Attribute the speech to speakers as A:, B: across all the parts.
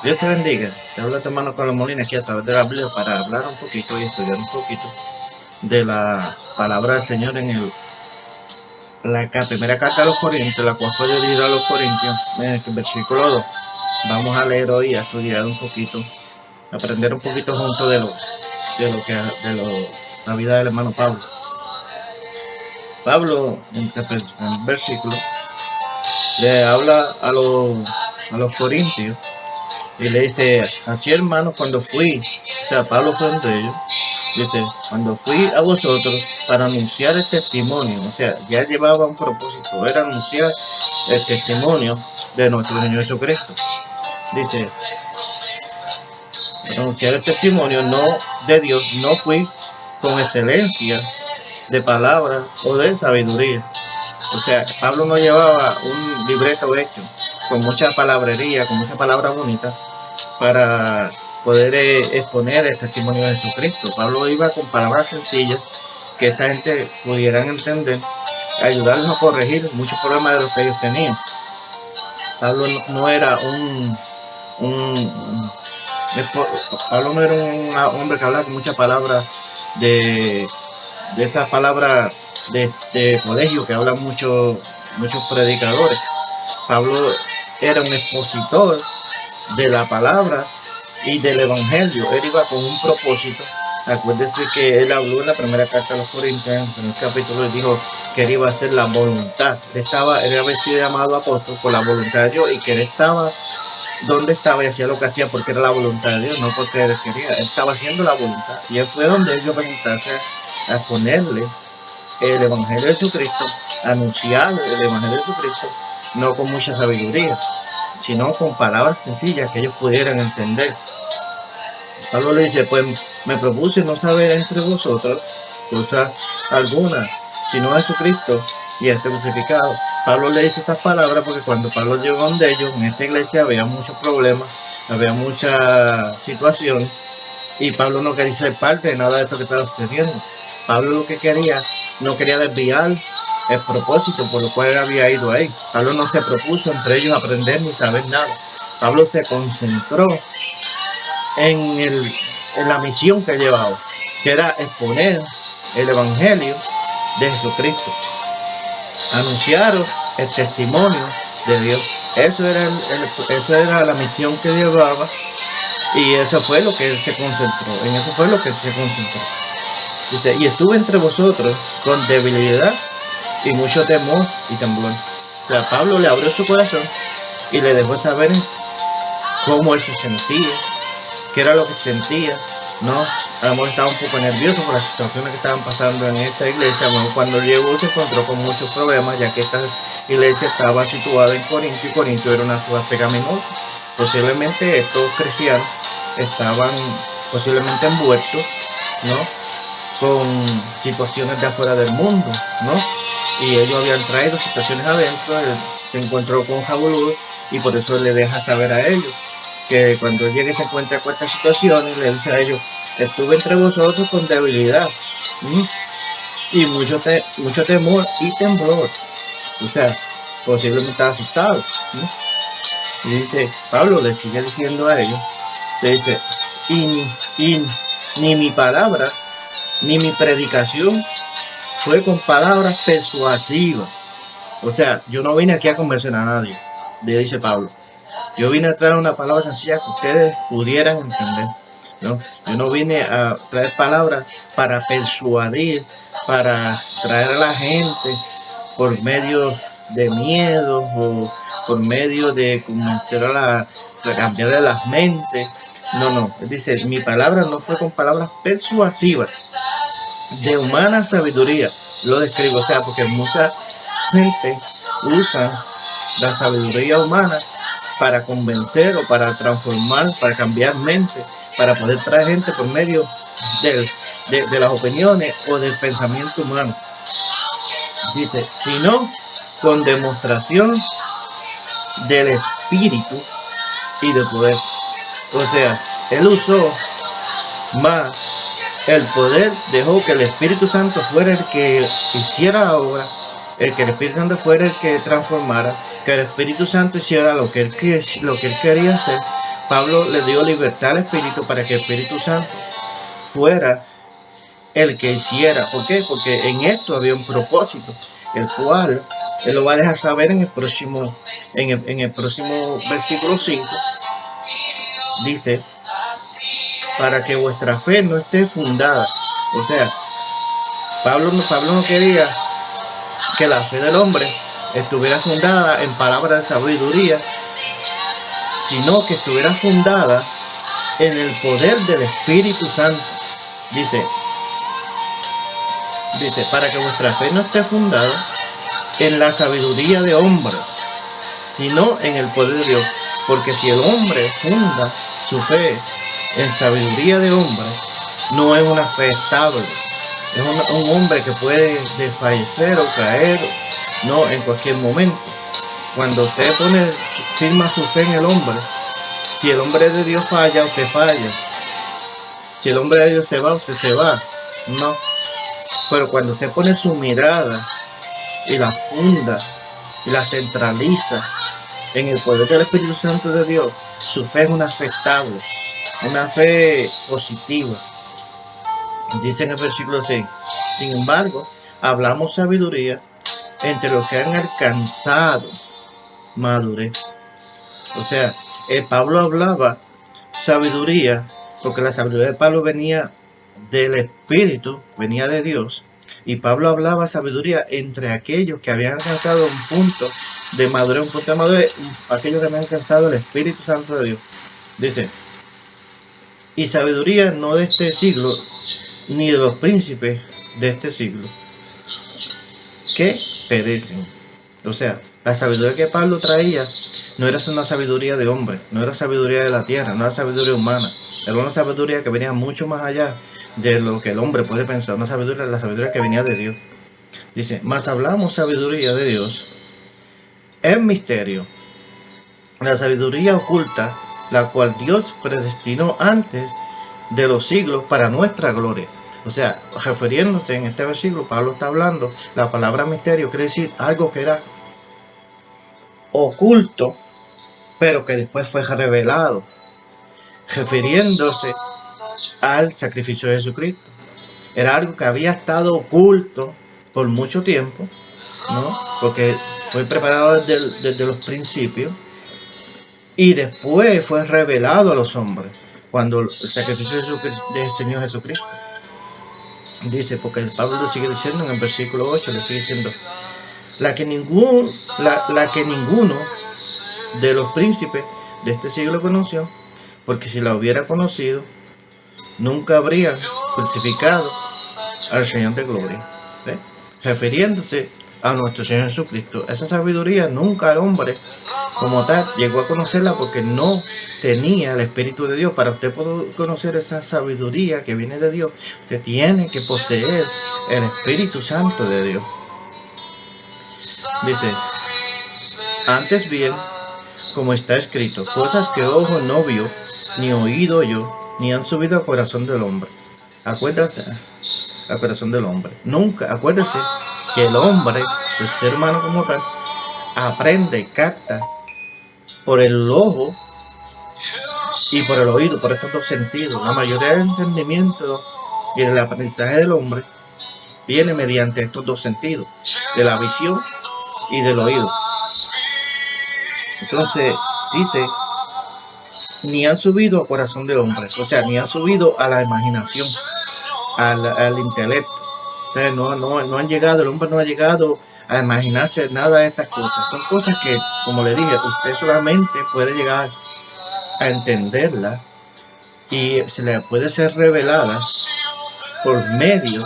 A: Dios te bendiga. Te habla tu hermano Carlos Molina aquí a través de la Biblia para hablar un poquito y estudiar un poquito de la palabra del Señor en la primera carta a los Corintios, la cual fue dirigida a los Corintios, en el versículo 2. Vamos a leer hoy, a estudiar un poquito, aprender un poquito junto de la vida del hermano Pablo. Pablo, en el versículo, le habla a los Corintios y le dice: así, hermanos, cuando fui, o sea, Pablo fue entre ellos, dice: cuando fui a vosotros para anunciar el testimonio, o sea, ya llevaba un propósito, era anunciar el testimonio de nuestro Señor Jesucristo. Dice: anunciar el testimonio no de Dios, no fui con excelencia de palabra o de sabiduría. O sea, Pablo no llevaba un libreto hecho con mucha palabrería, con mucha palabra bonita para poder exponer el testimonio de Jesucristo. Pablo iba con palabras sencillas que esta gente pudieran entender, ayudarlos a corregir muchos problemas de los que ellos tenían. Pablo no era un hombre que hablaba con muchas palabras de estas palabras de colegio que hablan muchos predicadores. Pablo era un expositor de la palabra y del evangelio. Él iba con un propósito. Acuérdense que él habló en la primera carta a los Corintios, en el capítulo, y dijo que él iba a hacer la voluntad. Él había sido llamado apóstol por la voluntad de Dios, y que él estaba donde estaba y hacía lo que hacía porque era la voluntad de Dios, no porque él quería. Él estaba haciendo la voluntad, y él fue donde ellos preguntarse a ponerle el evangelio de Jesucristo, anunciar el evangelio de Jesucristo, no con mucha sabiduría, sino con palabras sencillas que ellos pudieran entender. Pablo le dice: pues me propuse no saber entre vosotros cosa alguna, sino a Jesucristo y a este crucificado. Pablo le dice estas palabras porque cuando Pablo llegó donde ellos, en esta iglesia había muchos problemas, había mucha situación, y Pablo no quería ser parte de nada de esto que estaba sucediendo. Pablo lo que quería, no quería desviar el propósito por lo cual él había ido ahí. Pablo no se propuso entre ellos aprender ni saber nada. Pablo se concentró en la misión que llevaba, que era exponer el evangelio de Jesucristo, anunciar el testimonio de Dios. Eso era la misión que llevaba, y eso fue lo que él se concentró. En eso fue lo que él se concentró. Dice: y estuve entre vosotros con debilidad y mucho temor y temblor. O sea, Pablo le abrió su corazón y le dejó saber cómo él se sentía, qué era lo que sentía, ¿no? A lo mejor estaba un poco nervioso por las situaciones que estaban pasando en esa iglesia. Bueno, cuando llegó se encontró con muchos problemas, ya que esta iglesia estaba situada en Corinto, y Corinto era una ciudad pecaminosa. Posiblemente estos cristianos estaban posiblemente envueltos, ¿no?, con situaciones de afuera del mundo, ¿no? Y ellos habían traído situaciones adentro. Él se encontró con Jabulú, y por eso le deja saber a ellos que cuando llegue se encuentra con estas situaciones, le dice a ellos: estuve entre vosotros con debilidad y mucho temor y temblor. O sea, posiblemente estaba asustado, ¿no? Y dice, Pablo le sigue diciendo a ellos, le dice: ni mi palabra ni mi predicación fue con palabras persuasivas. O sea, yo no vine aquí a convencer a nadie, le dice Pablo. Yo vine a traer una palabra sencilla que ustedes pudieran entender, ¿no? Yo no vine a traer palabras para persuadir, para traer a la gente por medio de miedo o por medio de convencer a cambiarle las mentes. No. Él dice: mi palabra no fue con palabras persuasivas de humana sabiduría. Lo describo, o sea, porque mucha gente usa la sabiduría humana para convencer o para transformar, para cambiar mente, para poder traer gente por medio de las opiniones o del pensamiento humano. Dice: sino con demostración del espíritu y de poder. O sea, él usó más el poder, dejó que el Espíritu Santo fuera el que hiciera la obra, que el Espíritu Santo fuera el que transformara, que el Espíritu Santo hiciera lo que él quería hacer, Pablo le dio libertad al Espíritu para que el Espíritu Santo fuera el que hiciera. ¿Por qué? Porque en esto había un propósito, el cual él lo va a dejar saber en el próximo versículo 5. Dice, para que vuestra fe no esté fundada. O sea, Pablo no quería que la fe del hombre estuviera fundada en palabras de sabiduría, sino que estuviera fundada en el poder del Espíritu Santo. Dice, para que vuestra fe no esté fundada en la sabiduría de hombres, sino en el poder de Dios. Porque si el hombre funda su fe en sabiduría de hombres, no es una fe estable. Es un hombre que puede desfallecer o caer, no, en cualquier momento. Cuando usted firma su fe en el hombre, si el hombre de Dios falla, usted falla. Si el hombre de Dios se va, usted se va. No. Pero cuando usted pone su mirada y la funda y la centraliza en el poder del Espíritu Santo de Dios, su fe es una fe estable, una fe positiva. Dice en el versículo 6, sin embargo, hablamos sabiduría entre los que han alcanzado madurez. O sea, Pablo hablaba sabiduría, porque la sabiduría de Pablo venía del Espíritu, venía de Dios, y Pablo hablaba sabiduría entre aquellos que habían alcanzado un punto de madurez, aquellos que habían alcanzado el Espíritu Santo de Dios. Dice, y sabiduría no de este siglo, ni de los príncipes de este siglo, que perecen. O sea, la sabiduría que Pablo traía no era una sabiduría de hombre, no era sabiduría de la tierra, no era sabiduría humana, era una sabiduría que venía mucho más allá de lo que el hombre puede pensar, la sabiduría que venía de Dios. Dice, mas hablamos sabiduría de Dios en misterio, la sabiduría oculta, la cual Dios predestinó antes de los siglos para nuestra gloria. O sea, refiriéndose en este versículo, Pablo está hablando, la palabra misterio quiere decir algo que era oculto, pero que después fue revelado, refiriéndose al sacrificio de Jesucristo. Era algo que había estado oculto por mucho tiempo, ¿no? Porque fue preparado desde los principios y después fue revelado a los hombres cuando el sacrificio del Señor Jesucristo. Dice, porque el Pablo le sigue diciendo en el versículo 8, le sigue diciendo, la que ninguno de los príncipes de este siglo conoció, porque si la hubiera conocido, nunca habrían crucificado al Señor de gloria. ¿Sí? Refiriéndose a nuestro Señor Jesucristo. Esa sabiduría nunca el hombre como tal llegó a conocerla porque no tenía el Espíritu de Dios. Para usted poder conocer esa sabiduría que viene de Dios, usted tiene que poseer el Espíritu Santo de Dios. Dice, antes bien, como está escrito, cosas que ojo no vio, ni oído yo, ni han subido al corazón del hombre. Acuérdate, al corazón del hombre. Nunca, acuérdese que el hombre, el ser humano como tal, aprende, capta por el ojo y por el oído, por estos dos sentidos. La mayoría del entendimiento y del aprendizaje del hombre viene mediante estos dos sentidos, de la visión y del oído. Entonces, dice, ni han subido al corazón del hombre, o sea, ni han subido a la imaginación, al intelecto. Entonces, no han llegado, el hombre no ha llegado a imaginarse nada de estas cosas. Son cosas que, como le dije, usted solamente puede llegar a entenderlas y se le puede ser revelada por medio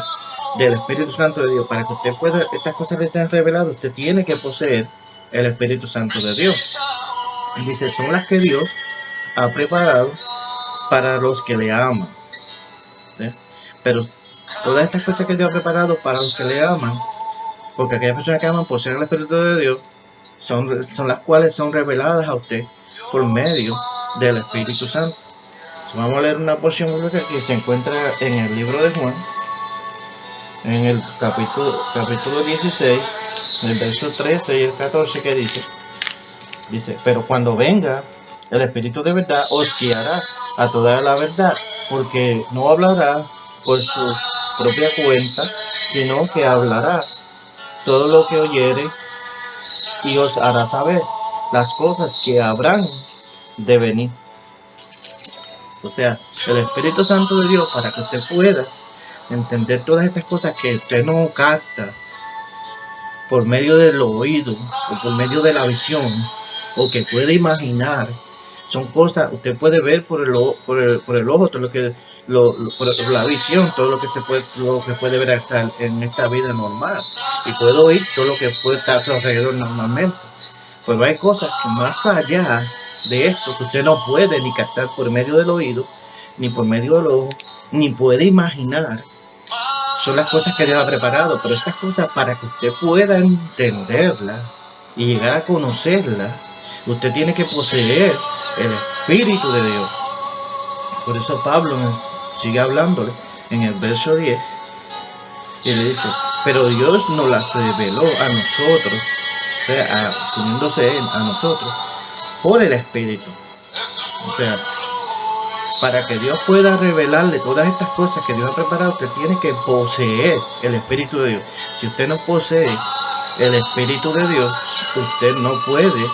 A: del Espíritu Santo de Dios. Para que usted pueda, estas cosas le sean reveladas, usted tiene que poseer el Espíritu Santo de Dios. Y dice, son las que Dios ha preparado para los que le aman. ¿Sí? Pero todas estas cosas que Dios ha preparado para los que le aman, porque aquellas personas que aman poseen el Espíritu de Dios, son las cuales son reveladas a usted por medio del Espíritu Santo. Vamos a leer una porción bíblica que se encuentra en el libro de Juan, en el capítulo 16, el verso 13 y el 14, que dice, pero cuando venga El Espíritu de verdad os guiará a toda la verdad, porque no hablará por su propia cuenta, sino que hablará todo lo que oyere y os hará saber las cosas que habrán de venir. O sea, el Espíritu Santo de Dios, para que usted pueda entender todas estas cosas que usted no capta por medio del oído o por medio de la visión, o que puede imaginar, son cosas, usted puede ver por el ojo, todo lo que por la visión, todo lo que puede ver hasta en esta vida normal, y puede oír todo lo que puede estar a su alrededor normalmente. Pero hay cosas que más allá de esto que usted no puede ni captar por medio del oído, ni por medio del ojo, ni puede imaginar. Son las cosas que Dios ha preparado, pero estas cosas, para que usted pueda entenderlas y llegar a conocerlas, usted tiene que poseer el Espíritu de Dios. Por eso Pablo sigue hablándole en el verso 10 y le dice: pero Dios nos las reveló a nosotros, o sea, poniéndose Él a nosotros por el Espíritu. O sea, para que Dios pueda revelarle todas estas cosas que Dios ha preparado, usted tiene que poseer el Espíritu de Dios. Si usted no posee el Espíritu de Dios, usted no puede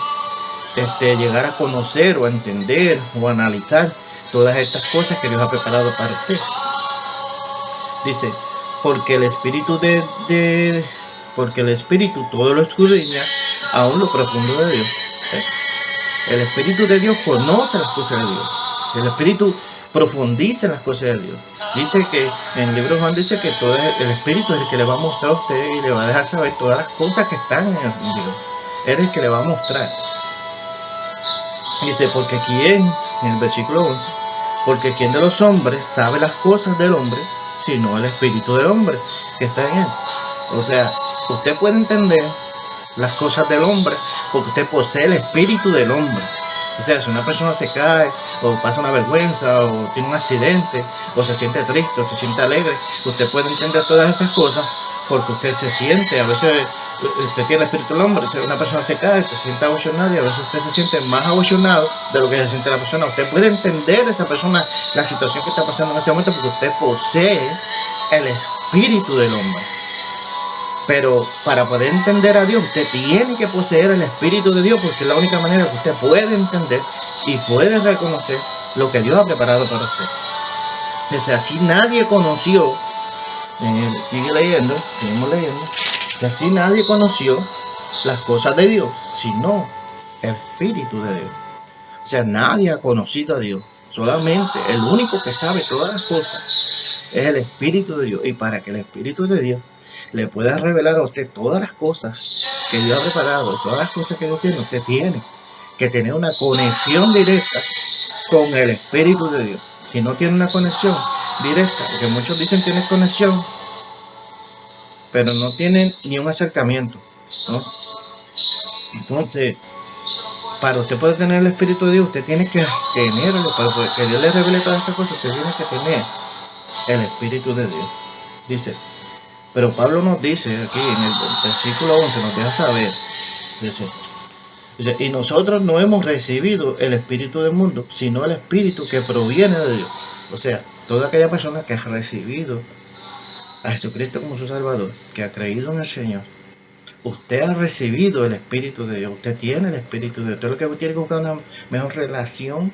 A: llegar a conocer o a entender o a analizar todas estas cosas que Dios ha preparado para usted. Dice: porque el Espíritu porque el Espíritu todo lo escudriña, aún lo profundo de Dios. El Espíritu de Dios conoce las cosas de Dios. El Espíritu profundiza en las cosas de Dios. Dice que en el libro de Juan dice que todo el Espíritu es el que le va a mostrar a usted y le va a dejar saber todas las cosas que están en Dios. Él es el que le va a mostrar. Dice: porque quién, en el versículo 11, porque quién de los hombres sabe las cosas del hombre, sino el Espíritu del hombre que está en él. O sea, usted puede entender las cosas del hombre porque usted posee el Espíritu del hombre. O sea, si una persona se cae, o pasa una vergüenza, o tiene un accidente, o se siente triste, o se siente alegre, usted puede entender todas esas cosas porque usted se siente. A veces usted tiene el Espíritu del hombre, una persona se cae, se siente abochornado, y a veces usted se siente más abochornado de lo que se siente la persona. Usted puede entender a esa persona la situación que está pasando en ese momento porque usted posee el Espíritu del hombre. Pero para poder entender a Dios, usted tiene que poseer el Espíritu de Dios, porque es la única manera que usted puede entender y puede reconocer lo que Dios ha preparado para usted. Desde así nadie conoció, sigue leyendo, seguimos leyendo, que así nadie conoció las cosas de Dios, sino el Espíritu de Dios. O sea, nadie ha conocido a Dios, solamente el único que sabe todas las cosas es el Espíritu de Dios. Y para que el Espíritu de Dios le pueda revelar a usted todas las cosas que Dios ha preparado, todas las cosas que Dios tiene, usted tiene que tener una conexión directa con el Espíritu de Dios. Si no tiene una conexión directa, porque muchos dicen que tienen conexión, pero no tienen ni un acercamiento, ¿no? Entonces, para usted poder tener el Espíritu de Dios, usted tiene que tenerlo. Para que Dios le revele todas estas cosas, usted tiene que tener el Espíritu de Dios. Dice: pero Pablo nos dice aquí en el versículo 11, nos deja saber, dice: y nosotros no hemos recibido el Espíritu del mundo, sino el Espíritu que proviene de Dios. O sea, toda aquella persona que ha recibido a Jesucristo como su Salvador, que ha creído en el Señor, usted ha recibido el Espíritu de Dios, usted tiene el Espíritu de Dios. Usted lo que tiene que buscar una mejor relación,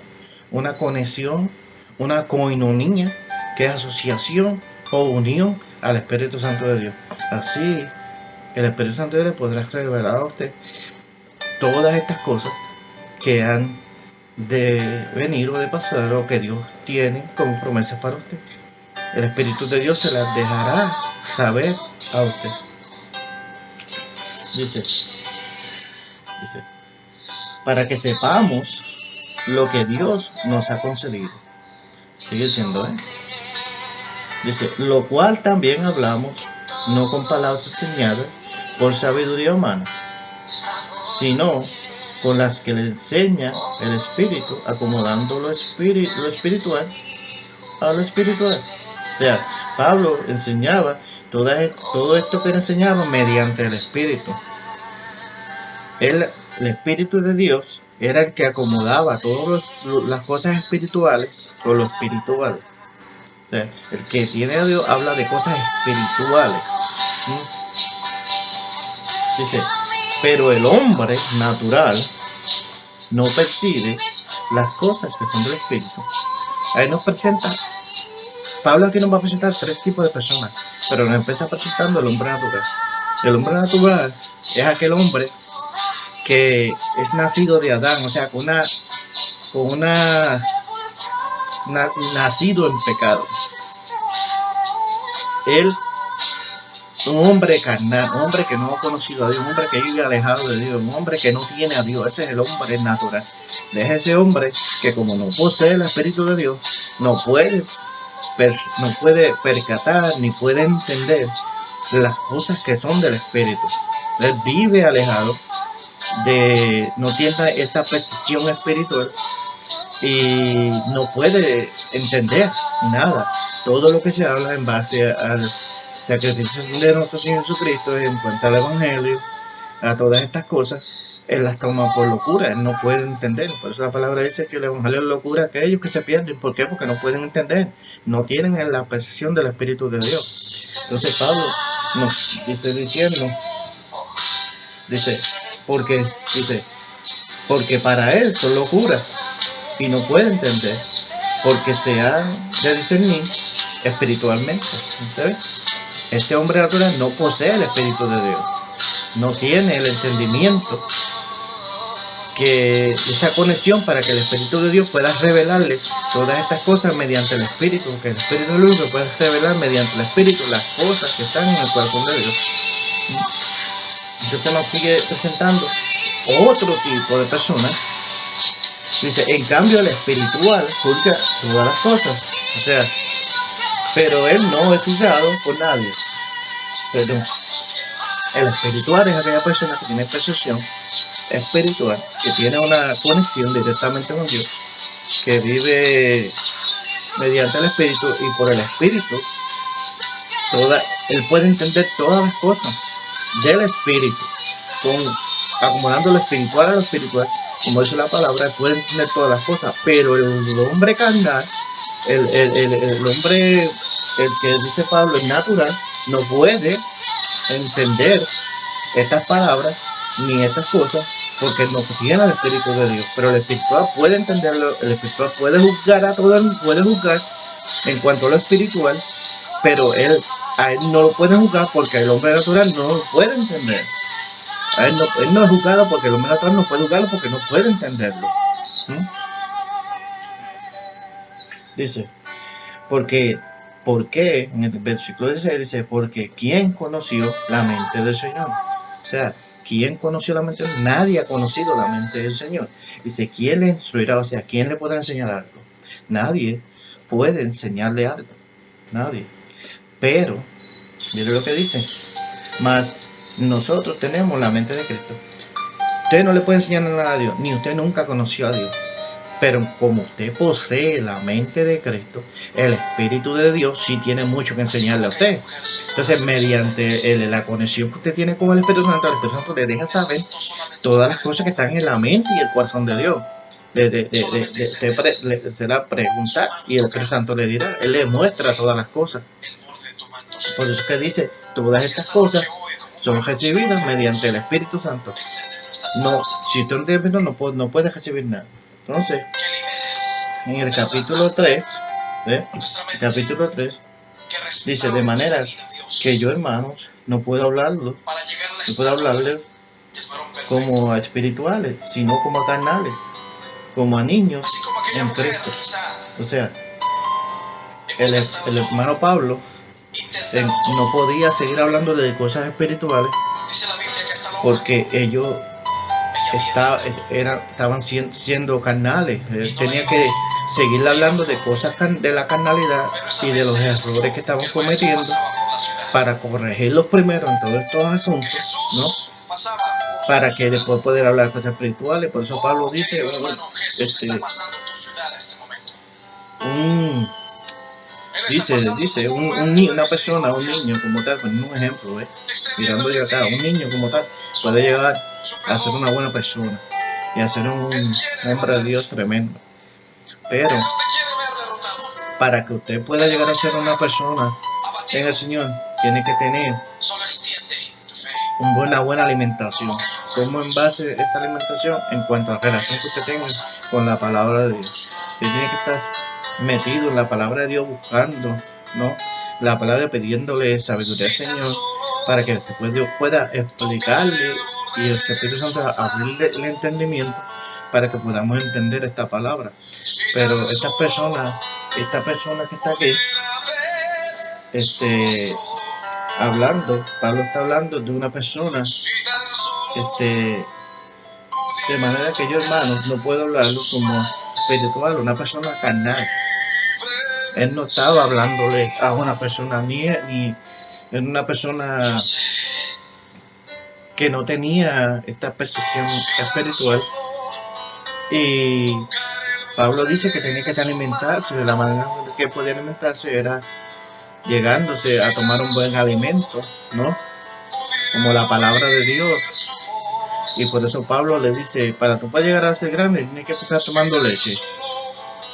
A: una conexión, una coinonía, que es asociación o unión al Espíritu Santo de Dios. Así el Espíritu Santo de Dios podrá revelar a usted todas estas cosas que han de venir o de pasar, o que Dios tiene como promesas para usted. El Espíritu de Dios se las dejará saber a usted. Dice, para que sepamos lo que Dios nos ha concedido. Sigue diciendo, dice: lo cual también hablamos, no con palabras enseñadas por sabiduría humana, sino con las que le enseña el Espíritu, acomodando lo espiritual a lo espiritual. O sea, Pablo enseñaba todo esto que le enseñaba mediante el Espíritu. El Espíritu de Dios era el que acomodaba todas las cosas espirituales con lo espiritual. O sea, el que tiene a Dios habla de cosas espirituales. Dice, pero el hombre natural no percibe las cosas que son del espíritu. Ahí nos presenta, Pablo aquí nos va a presentar 3 tipos de personas, pero nos empieza presentando el hombre natural. El hombre natural es aquel hombre que es nacido de Adán, o sea, nacido en pecado. Él, un hombre carnal, un hombre que no ha conocido a Dios, un hombre que vive alejado de Dios, un hombre que no tiene a Dios. Ese es el hombre natural. Es ese hombre que, como no posee el Espíritu de Dios, no puede percatar ni puede entender las cosas que son del Espíritu. Él vive alejado, no tiene esta percepción espiritual y no puede entender nada. Todo lo que se habla en base al sacrificio de nuestro Señor Jesucristo, en cuanto al Evangelio, a todas estas cosas, él las toma por locura, él no puede entender. Por eso la palabra dice que el Evangelio es locura a aquellos que se pierden. ¿Por qué? Porque no pueden entender, no tienen la percepción del Espíritu de Dios. Entonces Pablo nos dice, porque para él son locuras y no puede entender, porque se han de discernir espiritualmente. ¿Sabes? Este hombre natural no posee el Espíritu de Dios, no tiene el entendimiento, que esa conexión para que el Espíritu de Dios pueda revelarle todas estas cosas mediante el Espíritu, que el Espíritu de Dios pueda revelar mediante el Espíritu las cosas que están en el corazón de Dios. Entonces nos sigue presentando otro tipo de personas. Dice, en cambio el espiritual juzga todas las cosas, o sea, pero él no es juzgado por nadie. Pero el espiritual es aquella persona que tiene percepción espiritual, que tiene una conexión directamente con Dios, que vive mediante el Espíritu, y por el Espíritu él puede entender todas las cosas del Espíritu, acomodando lo espiritual a lo espiritual, como dice la palabra, puede entender todas las cosas. Pero el hombre carnal, el hombre, el que dice Pablo, el natural, no puede entender estas palabras ni estas cosas, porque no tiene el Espíritu de Dios. Pero el espiritual puede entenderlo, el espiritual puede juzgar a todo, puede juzgar en cuanto a lo espiritual, pero a él no lo puede juzgar porque el hombre natural no lo puede entender. Él no es juzgado porque el hombre natural no puede juzgarlo porque no puede entenderlo. Dice, ¿por qué? En el versículo 16 dice, porque ¿quién conoció la mente del Señor? O sea, ¿quién conoció la mente? Nadie ha conocido la mente del Señor. Dice, ¿quién le instruirá? O sea, ¿quién le podrá enseñar algo? Nadie puede enseñarle algo. Nadie. Pero, mire lo que dice. Mas nosotros tenemos la mente de Cristo. Usted no le puede enseñar nada a Dios, ni usted nunca conoció a Dios. Pero como usted posee la mente de Cristo, el Espíritu de Dios sí tiene mucho que enseñarle a usted. Entonces, mediante la conexión que usted tiene con el Espíritu Santo, el Espíritu Santo le deja saber todas las cosas que están en la mente y el corazón de Dios. Le será preguntar y el Espíritu Santo le dirá, él le muestra todas las cosas. Por eso que dice, todas estas cosas son recibidas mediante el Espíritu Santo. No, si usted no puede recibir nada. Entonces, en el capítulo 3, dice, de manera que yo, hermanos, no puedo hablarle como a espirituales, sino como a carnales, como a niños en Cristo. O sea, el hermano Pablo no podía seguir hablándole de cosas espirituales porque ellos estaban siendo carnales. Tenía que seguir hablando de cosas de la carnalidad y de los errores que estaban cometiendo para corregirlos primero en todos estos asuntos, ¿no? Para que después poder hablar de cosas espirituales. Por eso Pablo dice, una persona, un niño como tal, poniendo un ejemplo, mirando de acá, un niño como tal puede llegar a ser una buena persona, y a ser un hombre de Dios tremendo. Pero para que usted pueda llegar a ser una persona en el Señor, tiene que tener una buena alimentación. ¿Cómo en base a esta alimentación? En cuanto a la relación que usted tenga con la palabra de Dios. Usted tiene que estar metido en la palabra de Dios, buscando, ¿no?, la palabra, pidiéndole sabiduría al Señor para que después Dios pueda explicarle y el Espíritu Santo abrirle el entendimiento para que podamos entender esta palabra. Pero esta persona que está aquí, hablando, Pablo está hablando de una persona, de manera que yo, hermanos, no puedo hablarlo como espiritual, una persona carnal. Él no estaba hablándole a una persona ni una persona que no tenía esta percepción espiritual. Y Pablo dice que tenía que alimentarse. De la manera que podía alimentarse era llegándose a tomar un buen alimento, ¿no?, como la palabra de Dios. Y por eso Pablo le dice, para tú poder llegar a ser grande, tienes que empezar tomando leche.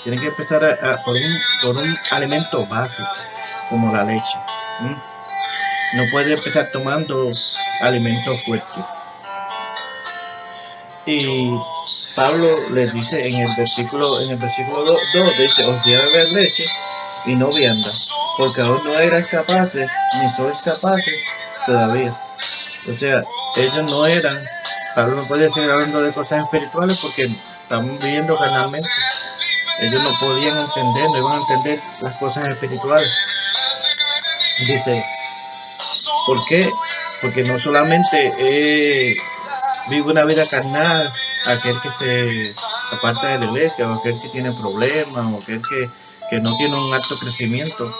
A: Tienes que empezar por un alimento básico, como la leche. No puedes empezar tomando alimentos fuertes. Y Pablo les dice en el versículo 2, dice, os di a beber leche y no vianda, porque aún no eran capaces, ni sois capaces todavía. O sea, ellos no eran, Pablo no podía seguir hablando de cosas espirituales porque estamos viviendo carnalmente. Ellos no podían entender, no iban a entender las cosas espirituales. Dice, ¿por qué? Porque no solamente vive una vida carnal aquel que se aparta de la iglesia, o aquel que tiene problemas, o aquel que no tiene un alto crecimiento,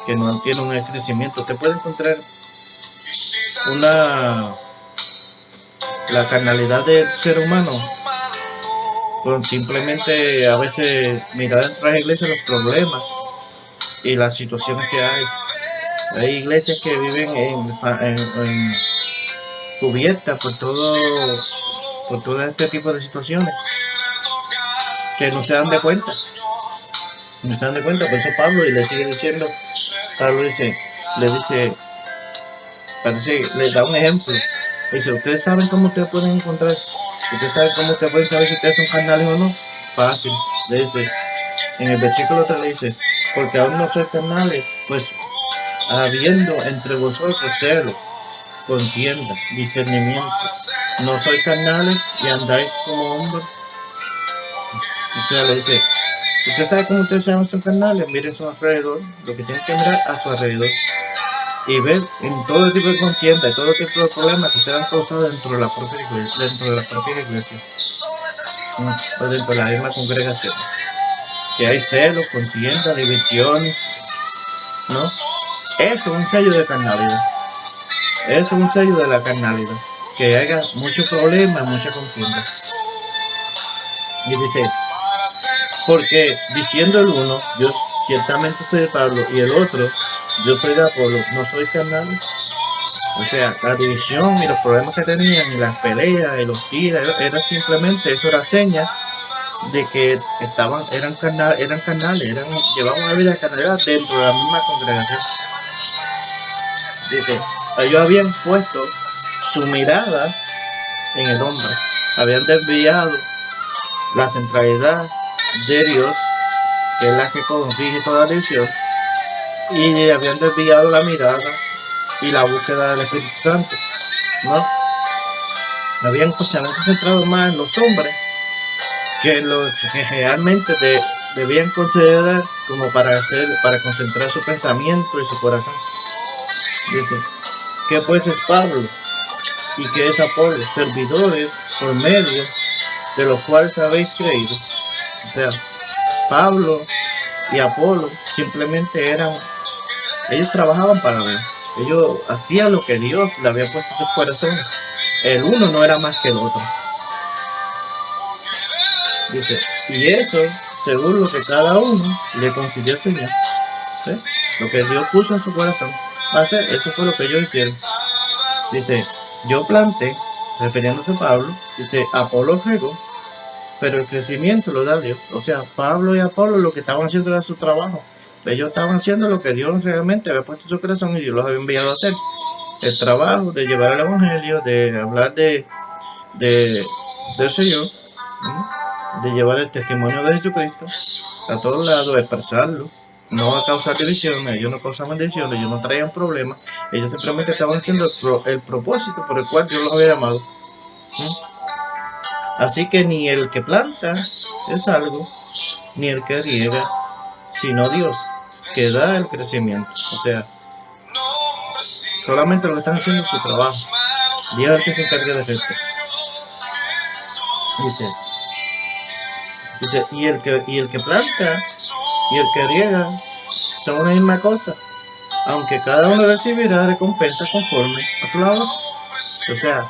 A: que no tiene un crecimiento. Usted puede encontrar la carnalidad del ser humano con simplemente a veces mirar dentro de la iglesia los problemas y las situaciones que hay. Hay iglesias que viven cubiertas por todo este tipo de situaciones que no se dan de cuenta. Por eso Pablo y le sigue diciendo, le da un ejemplo. Dice, ustedes saben cómo ustedes pueden encontrar, ustedes saben cómo ustedes pueden saber si ustedes son carnales o no. Fácil. Le dice, en el versículo 3 le dice, porque aún no sois carnales, pues habiendo entre vosotros celo, contienda, discernimiento, no sois carnales y andáis como hombres. O sea, le dice, usted sabe cómo ustedes son carnales, miren a su alrededor, lo que tienen que mirar a su alrededor y ver en todo tipo de contienda y todo tipo de problemas que ustedes han causado dentro de la propia iglesia, o dentro de la misma congregación, que hay celos, contienda, divisiones, ¿no? Eso es un sello de carnalidad. Eso es un sello de la carnalidad, que haya muchos problemas, mucha contienda. Y dice, porque diciendo el uno, yo ciertamente soy de Pablo, y el otro, yo soy de Apolo, no soy carnal. O sea, la división y los problemas que tenían, y las peleas y los tiros, era simplemente, eso era seña de que eran carnales, llevaban una vida de carnalidad dentro de la misma congregación. Dice, ellos habían puesto su mirada en el hombre, habían desviado la centralidad de Dios, que es la que corrige toda lesión, y habían desviado la mirada y la búsqueda del Espíritu Santo, ¿no? Habían concentrado más en los hombres que lo que realmente debían considerar como para concentrar su pensamiento y su corazón. Dice, ¿qué pues es Pablo? ¿Y qué es Apolo? Servidores por medio de los cuales habéis creído. O sea, Pablo y Apolo simplemente ellos trabajaban para Dios. Ellos hacían lo que Dios le había puesto en sus corazones. El uno no era más que el otro. Dice, y eso según lo que cada uno le concedió al Señor. ¿Sí? Lo que Dios puso en su corazón. Eso fue lo que ellos hicieron. Dice, yo planté, refiriéndose a Pablo, dice, Apolo regó, pero el crecimiento lo da Dios. O sea, Pablo y Apolo lo que estaban haciendo era su trabajo. Ellos estaban haciendo lo que Dios realmente había puesto en su corazón y Dios los había enviado a hacer. El trabajo de llevar el evangelio, de hablar del Señor, de llevar el testimonio de Jesucristo a todos lados, expresarlo. No va a causar divisiones, ellos no causaban divisiones, ellos no traían problemas, ellos simplemente estaban haciendo el propósito por el cual Dios los había llamado. Así que ni el que planta es algo, ni el que riega, sino Dios, que da el crecimiento. O sea, solamente lo que están haciendo es su trabajo. Dios es el que se encarga de esto. Dice, y el que planta y el que riega son una misma cosa, aunque cada uno recibirá recompensa conforme a su labor. O sea,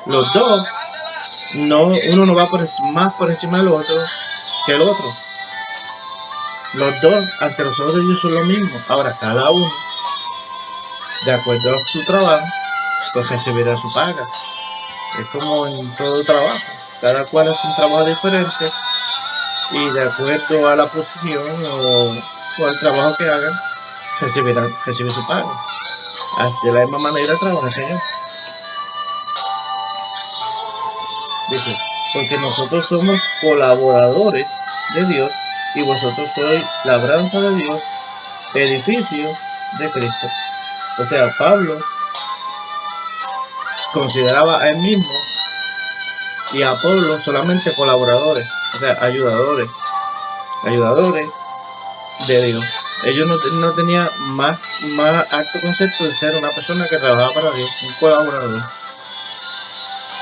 A: los dos, uno no va más por encima del otro que el otro. Los dos ante los ojos de Dios son lo mismo. Ahora cada uno, de acuerdo a su trabajo, pues recibirá su paga. Es como en todo trabajo, cada cual hace un trabajo diferente y de acuerdo a la posición o al trabajo que hagan, recibe su paga. De la misma manera trabaja el Señor. Dice, porque nosotros somos colaboradores de Dios y vosotros sois labranza de Dios, edificio de Cristo. O sea, Pablo consideraba a él mismo y a Apolo solamente colaboradores, o sea, ayudadores de Dios. Ellos no tenían más alto concepto de ser una persona que trabajaba para Dios, un colaborador.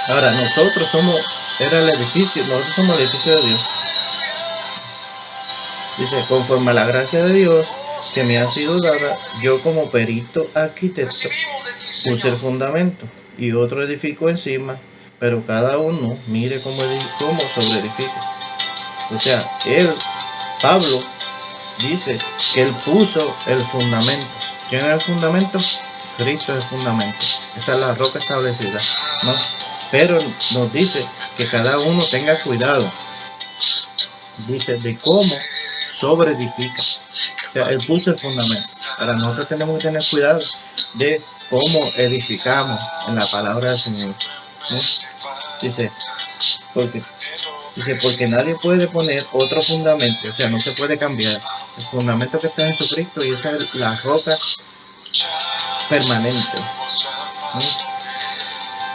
A: Ahora, nosotros somos el edificio de Dios. Dice, conforme a la gracia de Dios que me ha sido dada, yo como perito arquitecto puse el fundamento y otro edificó encima, pero cada uno mire cómo sobre edifica. O sea, Pablo, dice que él puso el fundamento. ¿Quién es el fundamento? Cristo es el fundamento. Esa es la roca establecida, ¿no? Pero nos dice que cada uno tenga cuidado, dice, de cómo sobreedifica. O sea, él puso el fundamento. Ahora nosotros tenemos que tener cuidado de cómo edificamos en la palabra del Señor, ¿no? Dice, porque nadie puede poner otro fundamento, o sea, no se puede cambiar. El fundamento que está en Jesucristo y esa es la roca permanente, ¿no?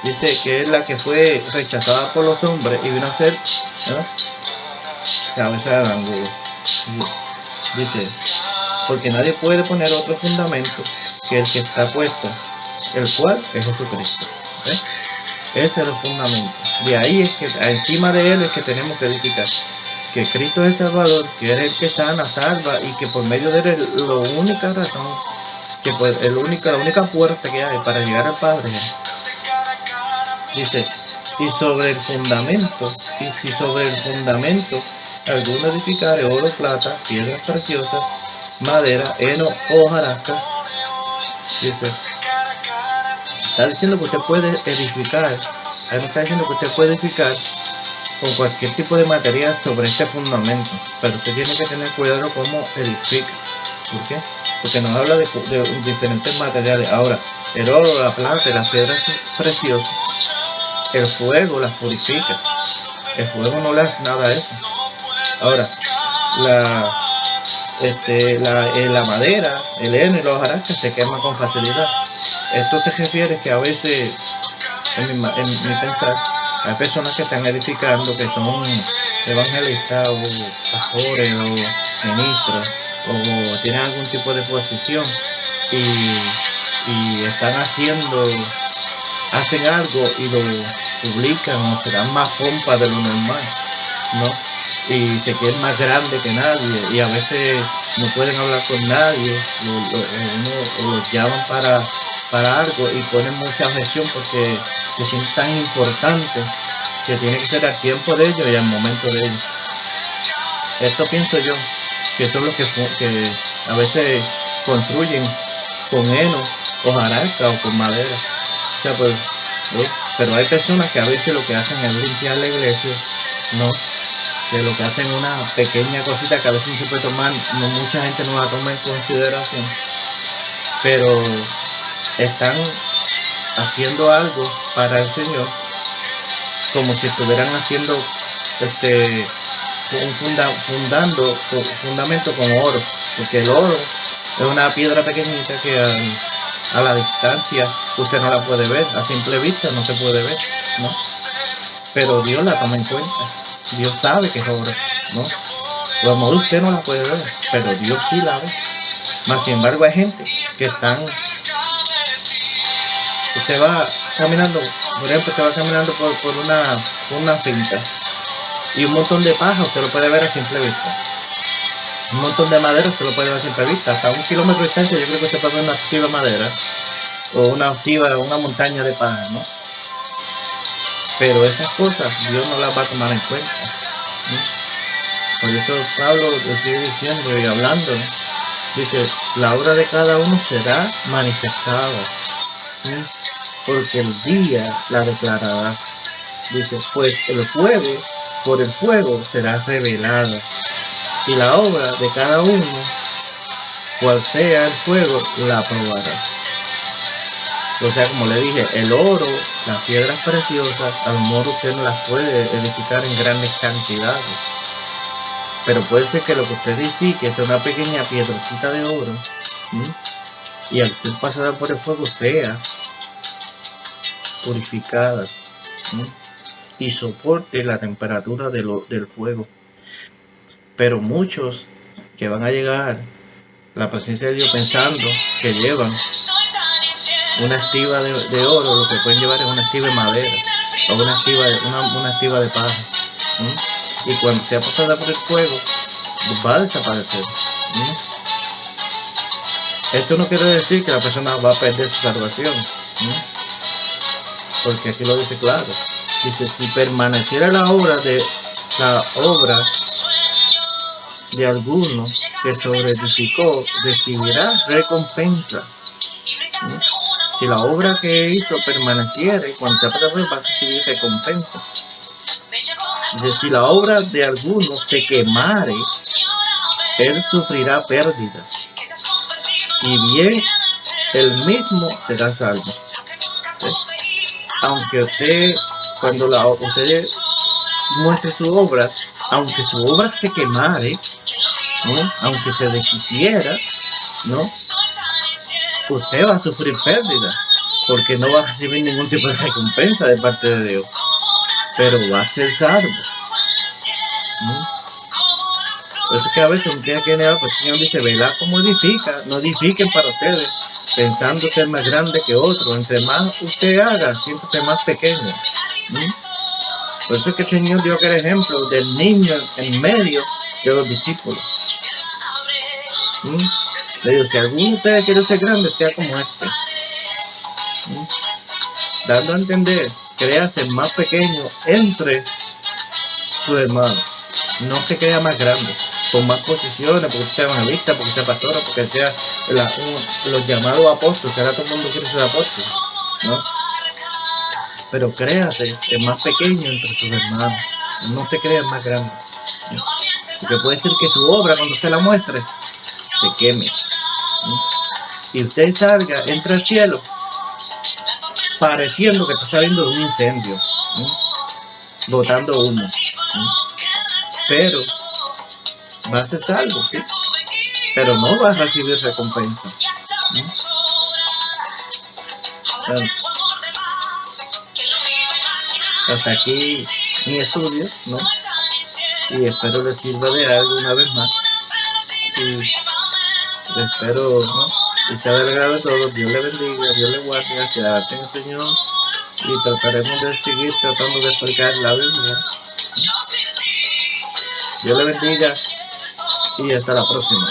A: Dice que es la que fue rechazada por los hombres y vino a ser, ¿no?, cabeza de ángulo. Dice, porque nadie puede poner otro fundamento que el que está puesto, el cual es Jesucristo. ¿Ves? Ese es el fundamento. De ahí es que encima de él es que tenemos que edificar. Que Cristo es el Salvador, que es el que sana, salva y que por medio de él es la única razón, que pues, la única puerta que hay para llegar al Padre. Dice, y sobre el fundamento, y si sobre el fundamento alguno edificare oro, plata, piedras preciosas, madera, heno o hojarasca, dice, está diciendo que usted puede edificar, ahí no está diciendo que usted puede edificar con cualquier tipo de material sobre este fundamento, pero usted tiene que tener cuidado cómo edifica. ¿Por qué? Porque nos habla de diferentes materiales. Ahora, el oro, la plata y las piedras preciosas, el fuego las purifica. El fuego no le hace nada a eso. Ahora, la madera, el heno y los hojarascas se queman con facilidad. Esto se refiere que a veces, en mi pensar, hay personas que están edificando que son evangelistas o pastores o ministros o tienen algún tipo de posición y están hacen algo y lo publican o se dan más pompa de lo normal, ¿no? Y se quieren más grande que nadie y a veces no pueden hablar con nadie, los llaman para algo y ponen mucha objeción porque se sienten tan importantes que tiene que ser al tiempo de ellos y al momento de ellos. Esto pienso yo, que son los que a veces construyen con heno, hojarasca o con madera. O sea, pues, Pero hay personas que a veces lo que hacen es limpiar la iglesia, ¿no? Que lo que hacen es una pequeña cosita que a veces no se puede tomar, no, mucha gente no la toma en consideración, pero están haciendo algo para el Señor, como si estuvieran haciendo un fundamento con oro, porque el oro es una piedra pequeñita que a la distancia usted no la puede ver, a simple vista no se puede ver, ¿no? Pero Dios la toma en cuenta, Dios sabe que es oro, ¿no? A lo mejor usted no la puede ver, pero Dios sí la ve. Más sin embargo hay gente que están, usted va caminando, por ejemplo, usted va caminando por una finca y un montón de paja usted lo puede ver a simple vista. Un montón de madera usted lo puede ver a simple vista. Hasta 1 kilómetro de distancia yo creo que usted puede ver una activa de madera o una montaña de paja, ¿no? Pero esas cosas Dios no las va a tomar en cuenta, ¿no? Por eso Pablo lo sigue diciendo y hablando, ¿no? Dice, la obra de cada uno será manifestada, ¿sí? Porque el día la declarará. Dice, pues por el fuego será revelada, y la obra de cada uno, cual sea el fuego, la probará. O sea, como le dije, el oro, las piedras preciosas, a lo mejor usted no las puede edificar en grandes cantidades, pero puede ser que lo que usted edifique sea una pequeña piedrecita de oro, ¿sí? Y al ser pasada por el fuego sea purificada, ¿sí? Y soporte la temperatura del fuego. Pero muchos que van a llegar a la presencia de Dios pensando que llevan una estiba de oro, lo que pueden llevar es una estiba de madera o una estiba de paja, ¿sí? Y cuando sea pasada por el fuego va a desaparecer, ¿sí? Esto no quiere decir que la persona va a perder su salvación, ¿sí? Porque aquí lo dice claro. Dice, si permaneciera la obra de alguno que sobreedificó, recibirá recompensa, ¿sí? Si la obra que hizo permaneciere, cuando se va a recibir recompensa. Dice, si la obra de alguno se quemare, él sufrirá pérdida, y bien él mismo será salvo. ¿Sí? Aunque usted, cuando usted muestre su obra, aunque su obra se quemare, ¿no? Aunque se deshiciera, ¿no? Usted va a sufrir pérdida, porque no va a recibir ningún tipo de recompensa de parte de Dios, pero va a ser salvo, ¿no? Por eso es que a veces un día que el Señor dice, velad como edifica, no edifiquen para ustedes, pensando ser más grande que otro. Entre más usted haga, siempre más pequeño, ¿no? Por eso es que el Señor dio aquel ejemplo del niño en medio de los discípulos. Le digo, si alguno de ustedes quiere ser grande, sea como este. Dando a entender, créase más pequeño entre sus hermanos. No se crea más grande, con más posiciones, porque sea evangelista, porque sea pastora, porque sea los llamados apóstoles, que ahora todo el mundo quiere ser apóstol, ¿no? Pero créase el más pequeño entre sus hermanos. No se crea más grande, ¿no? Porque puede ser que su obra, cuando usted la muestre, se queme, ¿no? Y usted salga, entra al cielo, pareciendo que está saliendo de un incendio, ¿no? Botando humo, ¿no? Pero va a ser salvo, ¿sí? Pero no va a recibir recompensa, ¿no? Bueno, hasta aquí mi estudio, ¿no? Y espero les sirva de algo una vez más. Y espero, ¿no? Y sea del agrado de todos. Dios le bendiga, Dios le guarde, que la tenga el Señor. Y trataremos de seguir tratando de explicar la Biblia. Dios le bendiga y hasta la próxima.